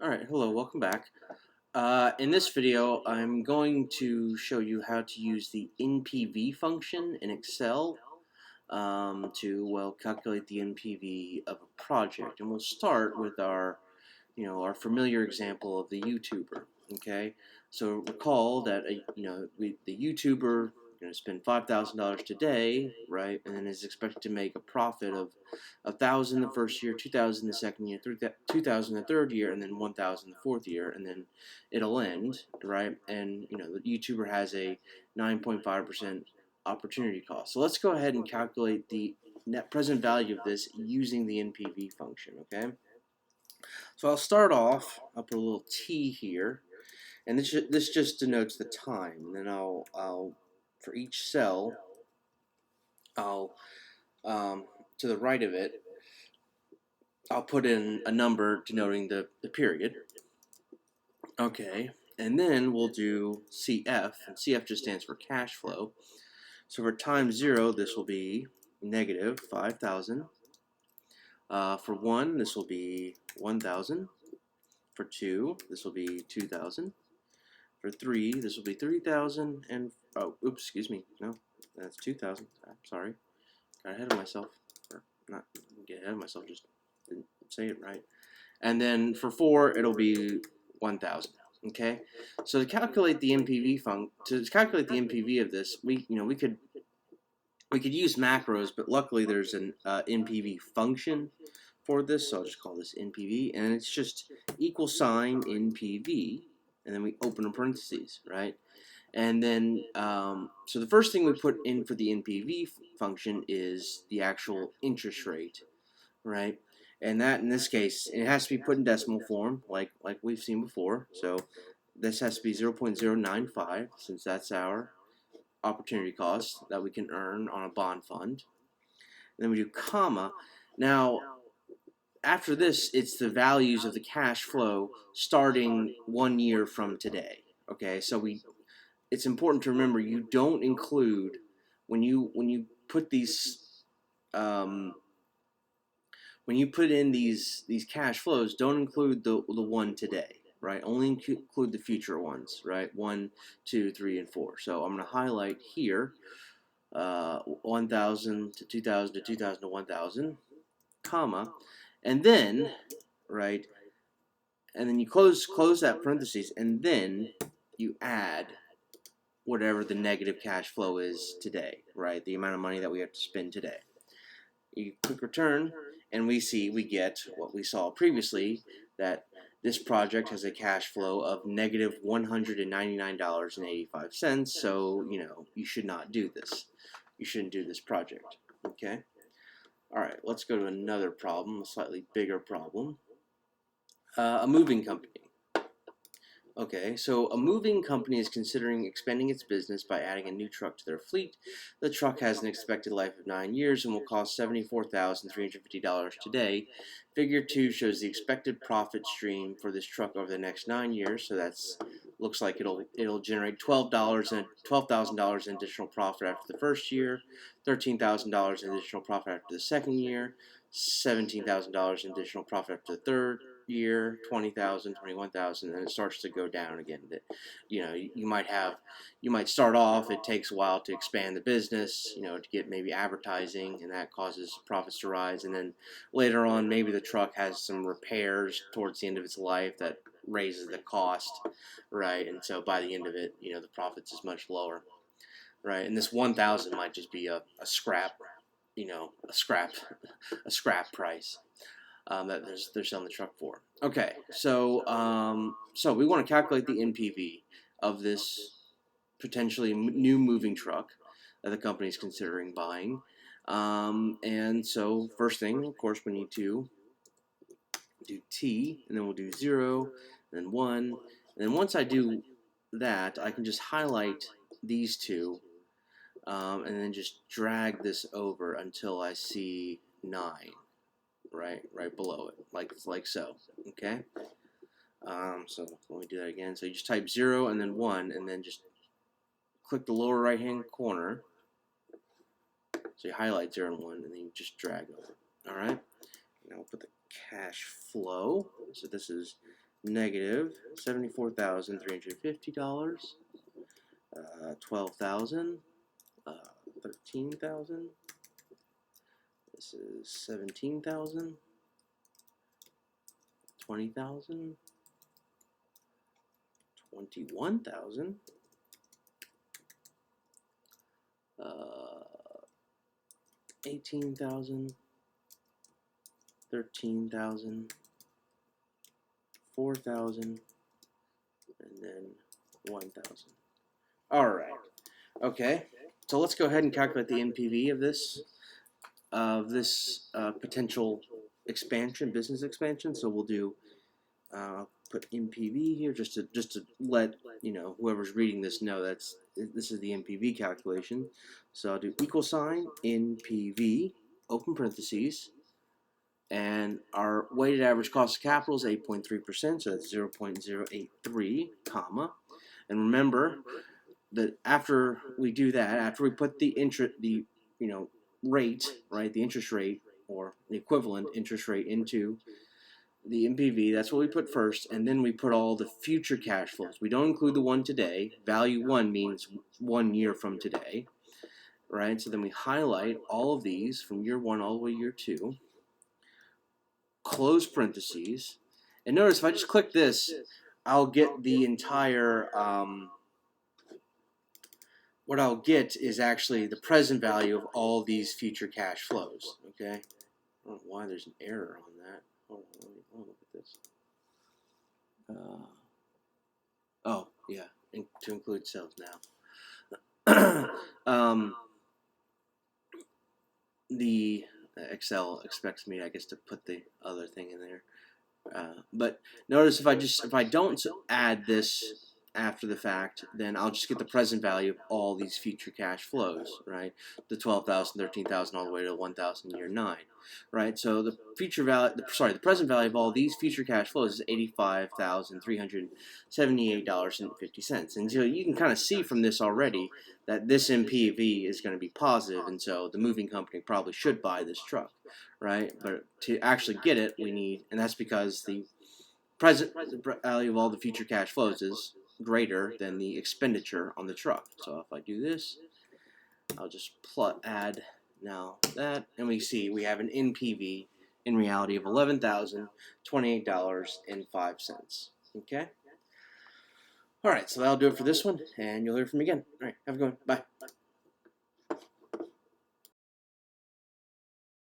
Alright, hello, welcome back. In this video, I'm going to show you how to use the NPV function in Excel to calculate the NPV of a project. And we'll start with our familiar example of the YouTuber. Okay, so recall that the YouTuber going to spend $5,000 today, right, and then is expected to make a profit of 1,000 the first year, 2,000 the second year, 2,000 the third year, and then 1,000 the fourth year, and then it'll end, right? And the YouTuber has a 9.5% opportunity cost. So let's go ahead and calculate the net present value of this using the NPV function. Okay. So I'll start off. I'll put a little t here, and this just denotes the time. And then I'll for each cell, I'll to the right of it, I'll put in a number denoting the period. Okay, and then we'll do CF, and CF just stands for cash flow. So for time 0, this will be negative 5,000. For 1, this will be 1,000. For 2, this will be 2,000. For 3, this will be 3,000. And, oh, oops, excuse me. No, that's 2,000. I'm sorry. Got ahead of myself. Or not get ahead of myself, just didn't say it right. And then for 4, it'll be 1,000. Okay? So to calculate the NPV of this, we could use macros, but luckily there's an NPV function for this, so I'll just call this NPV, and it's just equal sign NPV, and then we open a parentheses, right? And then, so the first thing we put in for the NPV function is the actual interest rate, right? And that, in this case, it has to be put in decimal form, like we've seen before. So this has to be 0.095, since that's our opportunity cost that we can earn on a bond fund. And then we do comma. Now, after this, it's the values of the cash flow starting 1 year from today. Okay, so it's important to remember you don't include when you put these when you put in these cash flows, don't include the one today, right? Only include the future ones, right? 1, 2, 3, and 4. So I'm going to highlight here 1,000 to 2,000 to 2,000 to 1,000, comma, and then, right, and then you close that parentheses, and then you add whatever the negative cash flow is today, right? The amount of money that we have to spend today. You click return, and we get what we saw previously, that this project has a cash flow of negative $199.85. So you should not do this. You shouldn't do this project. Okay. All right. Let's go to another problem, a slightly bigger problem. A moving company. Okay, so a moving company is considering expanding its business by adding a new truck to their fleet. The truck has an expected life of 9 years and will cost $74,350 today. Figure 2 shows the expected profit stream for this truck over the next 9 years. So that's looks like it'll generate $12,000 in additional profit after the first year, $13,000 in additional profit after the second year, $17,000 in additional profit after the third year, 20,000, 21,000, and it starts to go down again. That you might start off. It takes a while to expand the business, to get maybe advertising, and that causes profits to rise. And then later on, maybe the truck has some repairs towards the end of its life that raises the cost, right? And so by the end of it, the profits is much lower, right? And this 1,000 might just be a scrap, a scrap price. That they're selling the truck for. Okay, so so we want to calculate the NPV of this potentially new moving truck that the company is considering buying. And so first thing, of course, we need to do T, and then we'll do 0, and then 1. And then once I do that, I can just highlight these two, and then just drag this over until I see 9. Right below it, like so. Okay. So let me do that again. So you just type 0 and then 1, and then just click the lower right hand corner. So you highlight 0 and 1, and then you just drag over. All right. Now we'll put the cash flow. So this is negative $74,350, 12,000, 13,000. This is 17,000, 20,000, 21,000, 18,000, 13,000, 4,000, and then 1,000. All right. Okay. So let's go ahead and calculate the NPV of this potential expansion, business expansion. So we'll do put NPV here just to let whoever's reading this know this is the NPV calculation. So I'll do equal sign NPV open parentheses, and our weighted average cost of capital is 8.3%, so that's 0.083, comma. And remember that after we do that, after we put the rate, right, the interest rate or the equivalent interest rate into the NPV, that's what we put first, and then we put all the future cash flows. We don't include the one today. Value 1 means 1 year from today, right? So then we highlight all of these from year 1 all the way to year 2, close parentheses, and notice if I just click this, I'll get the entire, what I'll get is actually the present value of all these future cash flows, okay? I don't know why there's an error on that. Hold on, let me look at this. Oh, yeah, to include sales now. The Excel expects me, I guess, to put the other thing in there. But notice if I don't add this after the fact, then I'll just get the present value of all these future cash flows, right? The 12,000, 13,000, all the way to 1,000 year 9, right? So the future value, the present value of all these future cash flows is $85,378.50. And so you can kind of see from this already that this NPV is going to be positive, and so the moving company probably should buy this truck, right? But to actually get it, we need, and that's because the present value of all the future cash flows is greater than the expenditure on the truck. So if I do this, I'll just add now that, and we see we have an NPV in reality of $11,028.05. Okay? All right, so that'll do it for this one, and you'll hear from me again. All right, have a good one. Bye.